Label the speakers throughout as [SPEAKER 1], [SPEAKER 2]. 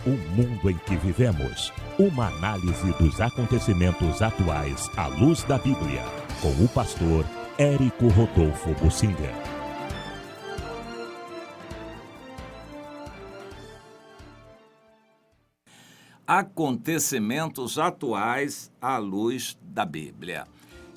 [SPEAKER 1] O mundo em que vivemos. Uma análise dos acontecimentos atuais à luz da Bíblia. Com o pastor Érico Rodolfo Bucinga.
[SPEAKER 2] Acontecimentos atuais à luz da Bíblia.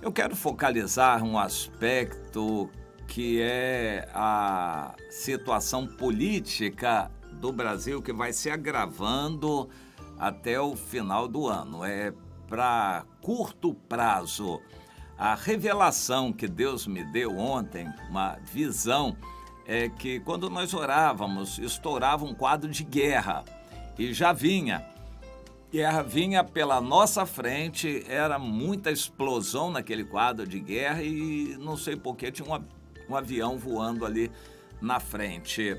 [SPEAKER 2] Eu quero focalizar um aspecto que é a situação política do Brasil, que vai se agravando até o final do ano. É para curto prazo. A revelação que Deus me deu ontem, uma visão, é que quando nós orávamos, estourava um quadro de guerra. E já guerra vinha pela nossa frente, era muita explosão naquele quadro de guerra e não sei por que tinha um avião voando ali na frente.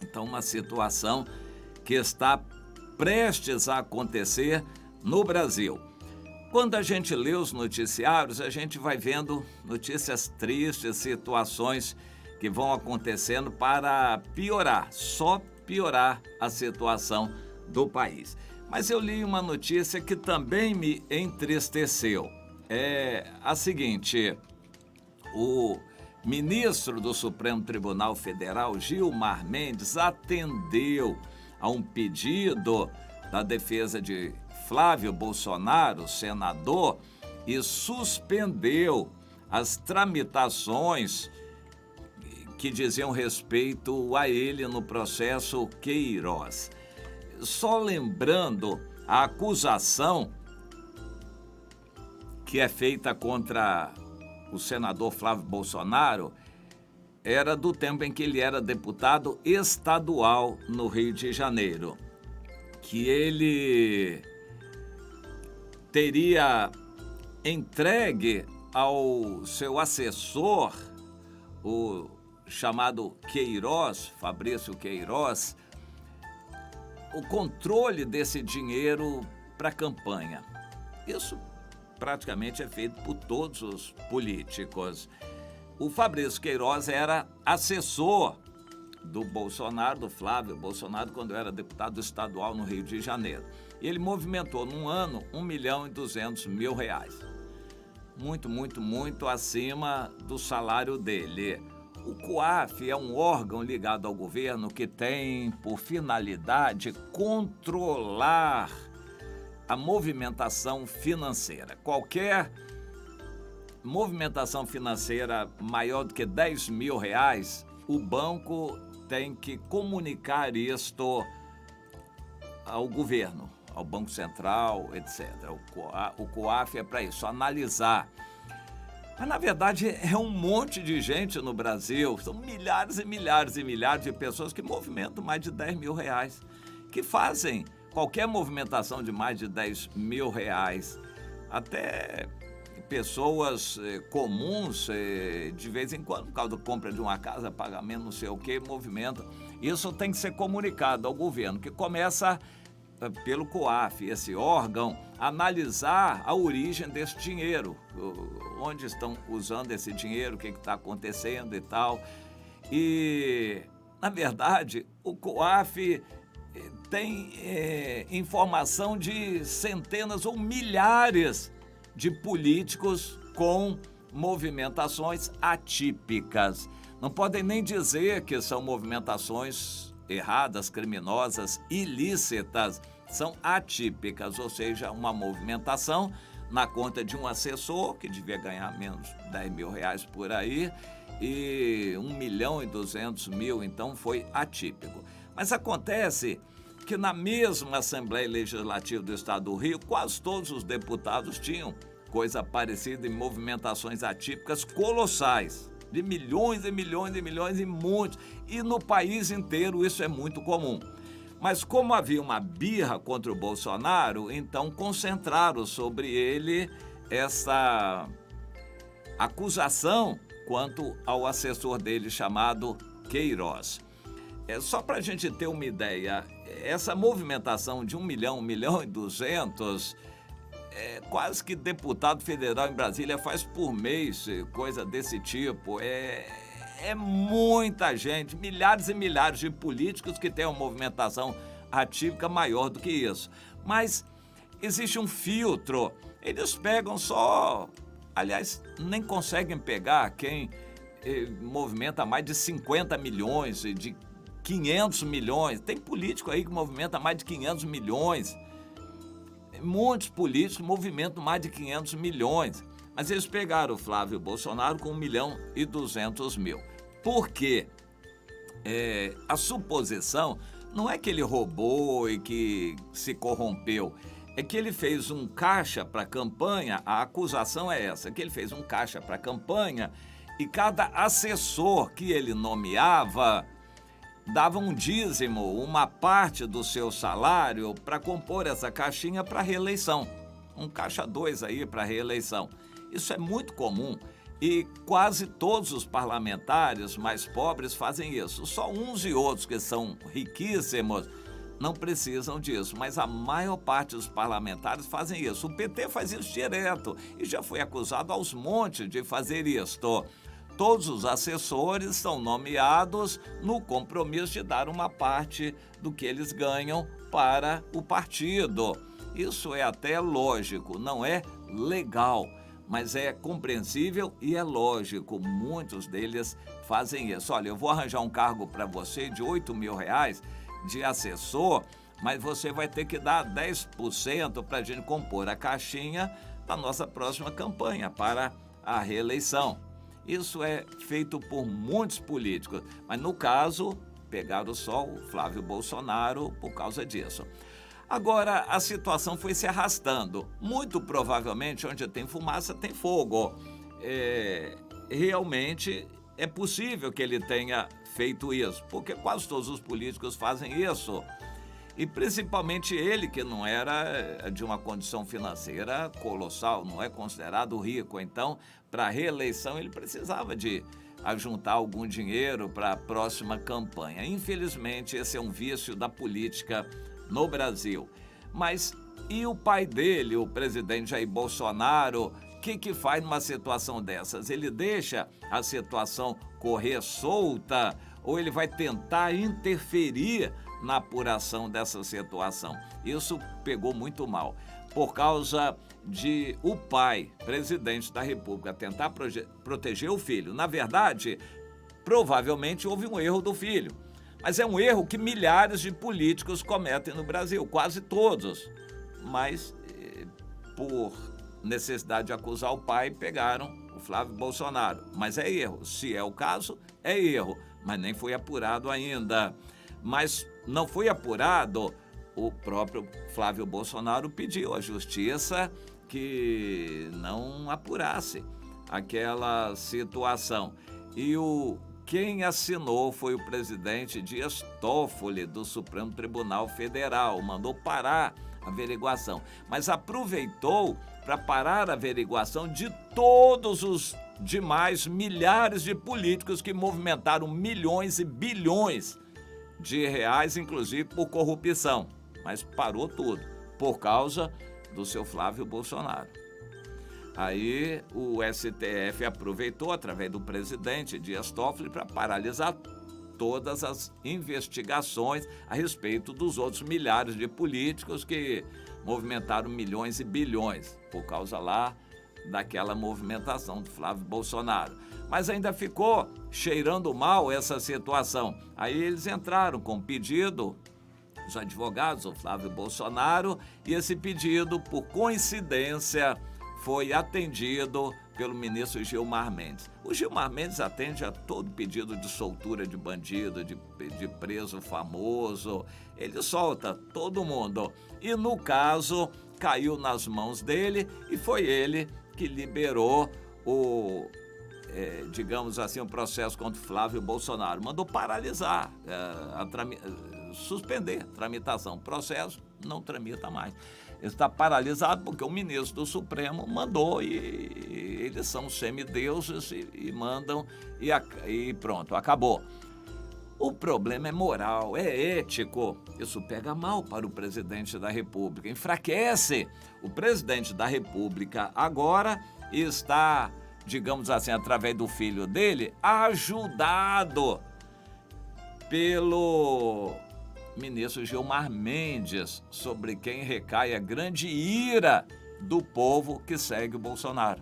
[SPEAKER 2] Então, uma situação que está prestes a acontecer no Brasil. Quando a gente lê os noticiários, a gente vai vendo notícias tristes, situações que vão acontecendo para piorar, só piorar a situação do país. Mas eu li uma notícia que também me entristeceu. É a seguinte: o ministro do Supremo Tribunal Federal, Gilmar Mendes, atendeu a um pedido da defesa de Flávio Bolsonaro, senador, e suspendeu as tramitações que diziam respeito a ele no processo Queiroz. Só lembrando, a acusação que é feita contra o senador Flávio Bolsonaro era do tempo em que ele era deputado estadual no Rio de Janeiro, que ele teria entregue ao seu assessor, o chamado Queiroz, Fabrício Queiroz, o controle desse dinheiro para a campanha. Isso praticamente é feito por todos os políticos. O Fabrício Queiroz era assessor do Bolsonaro, do Flávio Bolsonaro, quando era deputado estadual no Rio de Janeiro. E ele movimentou num ano R$1.200.000. Muito acima do salário dele. O COAF é um órgão ligado ao governo que tem por finalidade controlar a movimentação financeira. Qualquer movimentação financeira maior do que R$10.000, o banco tem que comunicar isto ao governo, ao Banco Central, etc. O COAF é para isso, analisar. Mas, na verdade, é um monte de gente no Brasil, são milhares e milhares e milhares de pessoas que movimentam mais de R$10.000, que fazem qualquer movimentação de mais de R$10.000. Até pessoas comuns, de vez em quando, por causa da compra de uma casa, pagamento, não sei o que, movimentam. Isso tem que ser comunicado ao governo, que começa pelo COAF, esse órgão, analisar a origem desse dinheiro, onde estão usando esse dinheiro, o que está acontecendo e tal. E, na verdade, o COAF tem informação de centenas ou milhares de políticos com movimentações atípicas. Não podem nem dizer que são movimentações erradas, criminosas, ilícitas, são atípicas, ou seja, uma movimentação na conta de um assessor, que devia ganhar menos de R$10.000 por aí, e R$1.200.000, então foi atípico. Mas acontece que na mesma Assembleia Legislativa do Estado do Rio, quase todos os deputados tinham coisa parecida em movimentações atípicas colossais, de milhões e milhões e milhões e muitos. E no país inteiro isso é muito comum. Mas como havia uma birra contra o Bolsonaro, então concentraram sobre ele essa acusação quanto ao assessor dele chamado Queiroz. Só para a gente ter uma ideia, essa movimentação de 1 milhão, 1.200.000, quase que deputado federal em Brasília faz por mês, coisa desse tipo. É muita gente, milhares e milhares de políticos que têm uma movimentação atípica maior do que isso. Mas existe um filtro. Eles pegam só... Aliás, nem conseguem pegar quem movimenta mais de 50 milhões, de 500 milhões. Tem político aí que movimenta mais de 500 milhões. Muitos políticos movimentam mais de 500 milhões. Mas eles pegaram o Flávio Bolsonaro com 1.200.000. Por quê? A suposição não é que ele roubou e que se corrompeu. É que ele fez um caixa para a campanha, a acusação é essa, que ele fez um caixa para a campanha e cada assessor que ele nomeava dava um dízimo, uma parte do seu salário para compor essa caixinha para reeleição. Um caixa 2 aí para reeleição. Isso é muito comum e quase todos os parlamentares mais pobres fazem isso. Só uns e outros que são riquíssimos não precisam disso, mas a maior parte dos parlamentares fazem isso. O PT faz isso direto e já foi acusado aos montes de fazer isto. Todos os assessores são nomeados no compromisso de dar uma parte do que eles ganham para o partido. Isso é até lógico, não é legal, mas é compreensível e é lógico. Muitos deles fazem isso. Olha, eu vou arranjar um cargo para você de R$8.000 de assessor, mas você vai ter que dar 10% para a gente compor a caixinha da nossa próxima campanha para a reeleição. Isso é feito por muitos políticos, mas no caso, pegaram só o Flávio Bolsonaro por causa disso. Agora, a situação foi se arrastando. Muito provavelmente, onde tem fumaça, tem fogo. Realmente é possível que ele tenha feito isso, porque quase todos os políticos fazem isso. E principalmente ele, que não era de uma condição financeira colossal, não é considerado rico. Então, para a reeleição, ele precisava de ajuntar algum dinheiro para a próxima campanha. Infelizmente, esse é um vício da política no Brasil. Mas e o pai dele, o presidente Jair Bolsonaro, o que faz numa situação dessas? Ele deixa a situação correr solta ou ele vai tentar interferir na apuração dessa situação? Isso pegou muito mal, por causa de o pai, presidente da República, tentar proteger o filho. Na verdade, provavelmente houve um erro do filho, mas é um erro que milhares de políticos cometem no Brasil, quase todos. Mas, por necessidade de acusar o pai, pegaram o Flávio Bolsonaro. Mas é erro. Se é o caso, é erro. Mas nem foi apurado ainda. Mas não foi apurado, o próprio Flávio Bolsonaro pediu à justiça que não apurasse aquela situação. E quem assinou foi o presidente Dias Toffoli, do Supremo Tribunal Federal, mandou parar a averiguação, mas aproveitou para parar a averiguação de todos os demais milhares de políticos que movimentaram milhões e bilhões de reais, inclusive por corrupção. Mas parou tudo por causa do seu Flávio Bolsonaro. Aí o STF aproveitou, através do presidente Dias Toffoli, para paralisar todas as investigações a respeito dos outros milhares de políticos que movimentaram milhões e bilhões por causa lá daquela movimentação do Flávio Bolsonaro. Mas ainda ficou cheirando mal essa situação. Aí eles entraram com pedido, os advogados, o Flávio Bolsonaro, e esse pedido, por coincidência, foi atendido pelo ministro Gilmar Mendes. O Gilmar Mendes atende a todo pedido de soltura de bandido, de preso famoso. Ele solta todo mundo. E no caso, caiu nas mãos dele e foi ele que liberou digamos assim, o processo contra o Flávio Bolsonaro. Mandou paralisar, suspender a tramitação. O processo não tramita mais. Está paralisado porque o ministro do Supremo mandou e eles são semideuses e mandam e pronto, acabou. O problema é moral, é ético. Isso pega mal para o presidente da República, enfraquece. O presidente da República agora está, digamos assim, através do filho dele, ajudado pelo ministro Gilmar Mendes, sobre quem recai a grande ira do povo que segue o Bolsonaro.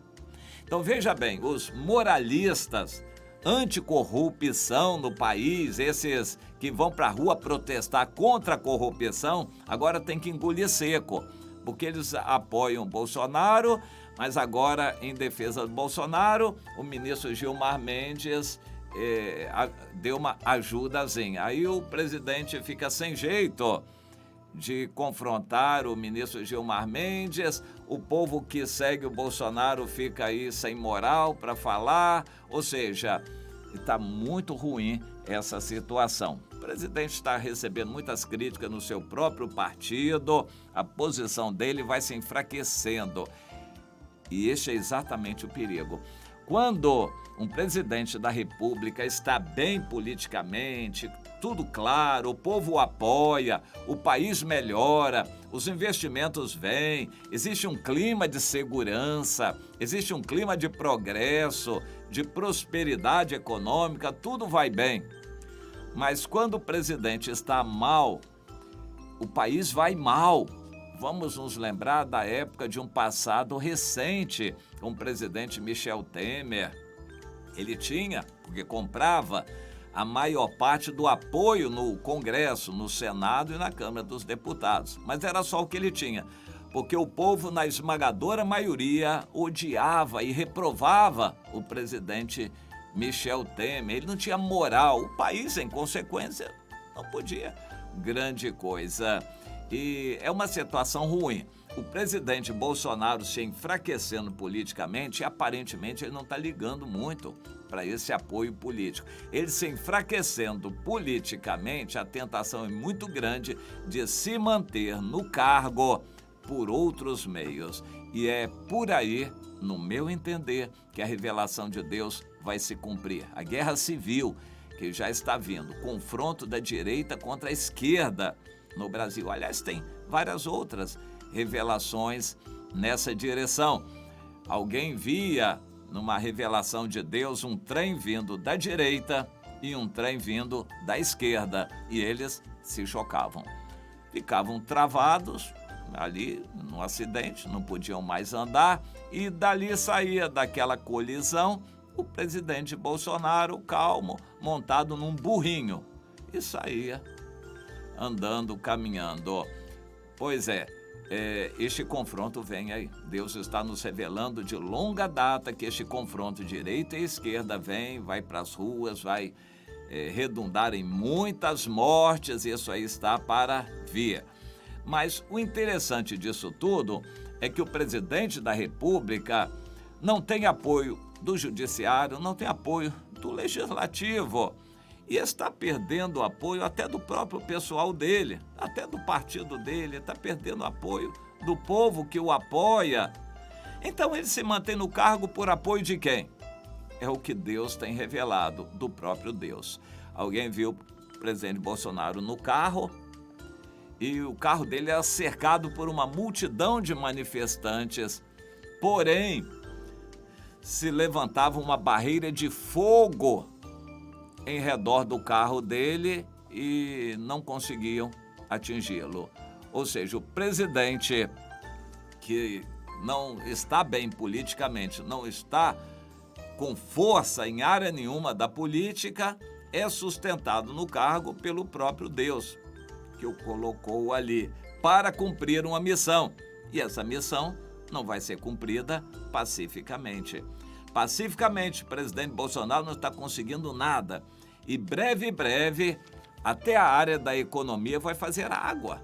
[SPEAKER 2] Então veja bem, os moralistas anticorrupção no país, esses que vão para a rua protestar contra a corrupção, agora tem que engolir seco, porque eles apoiam Bolsonaro, mas agora, em defesa do Bolsonaro, o ministro Gilmar Mendes deu uma ajudazinha. Aí o presidente fica sem jeito de confrontar o ministro Gilmar Mendes, o povo que segue o Bolsonaro fica aí sem moral para falar, ou seja, está muito ruim essa situação. O presidente está recebendo muitas críticas no seu próprio partido, a posição dele vai se enfraquecendo. E este é exatamente o perigo. Quando um presidente da República está bem politicamente, tudo claro, o povo o apoia, o país melhora, os investimentos vêm, existe um clima de segurança, existe um clima de progresso, de prosperidade econômica, tudo vai bem. Mas quando o presidente está mal, o país vai mal. Vamos nos lembrar da época de um passado recente, com o presidente Michel Temer. Ele tinha, porque comprava, a maior parte do apoio no Congresso, no Senado e na Câmara dos Deputados. Mas era só o que ele tinha, porque o povo, na esmagadora maioria, odiava e reprovava o presidente Michel Temer. Ele não tinha moral. O país, em consequência, não podia. Grande coisa. E é uma situação ruim. O presidente Bolsonaro se enfraquecendo politicamente e aparentemente ele não está ligando muito para esse apoio político. Ele se enfraquecendo politicamente, a tentação é muito grande de se manter no cargo por outros meios. E é por aí, no meu entender, que a revelação de Deus vai se cumprir. A guerra civil que já está vindo, confronto da direita contra a esquerda no Brasil. Aliás, tem várias outras revelações nessa direção. Alguém via numa revelação de Deus um trem vindo da direita e um trem vindo da esquerda, e eles se chocavam. Ficavam travados ali no acidente, não podiam mais andar, e dali saía daquela colisão o presidente Bolsonaro, calmo, montado num burrinho, e saía andando, caminhando. Pois é, este confronto vem aí. Deus está nos revelando de longa data que este confronto direita e esquerda vai para as ruas, vai redundar em muitas mortes, isso aí está para vir. Mas o interessante disso tudo é que o presidente da República não tem apoio do Judiciário, não tem apoio do Legislativo. E está perdendo o apoio até do próprio pessoal dele, até do partido dele, está perdendo o apoio do povo que o apoia. Então ele se mantém no cargo por apoio de quem? É o que Deus tem revelado, do próprio Deus. Alguém viu o presidente Bolsonaro no carro e o carro dele era cercado por uma multidão de manifestantes, porém se levantava uma barreira de fogo em redor do carro dele e não conseguiam atingi-lo. Ou seja, o presidente que não está bem politicamente, não está com força em área nenhuma da política, é sustentado no cargo pelo próprio Deus, que o colocou ali para cumprir uma missão. E essa missão não vai ser cumprida pacificamente. Pacificamente, o presidente Bolsonaro não está conseguindo nada. E breve, até a área da economia vai fazer água,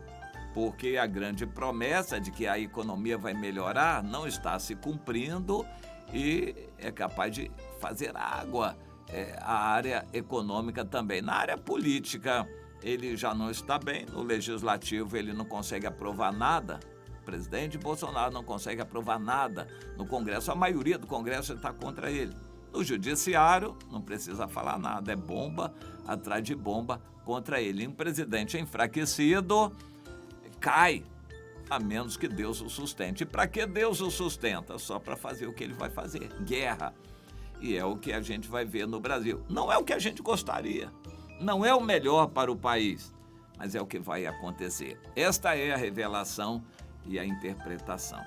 [SPEAKER 2] porque a grande promessa de que a economia vai melhorar não está se cumprindo e é capaz de fazer água. A área econômica também. Na área política, ele já não está bem. No Legislativo, ele não consegue aprovar nada. O presidente Bolsonaro não consegue aprovar nada. No Congresso, a maioria do Congresso está contra ele. No Judiciário, não precisa falar nada, é bomba atrás de bomba contra ele. Um presidente enfraquecido cai, a menos que Deus o sustente. E para que Deus o sustenta? Só para fazer o que ele vai fazer, guerra. E é o que a gente vai ver no Brasil. Não é o que a gente gostaria, não é o melhor para o país, mas é o que vai acontecer. Esta é a revelação e a interpretação.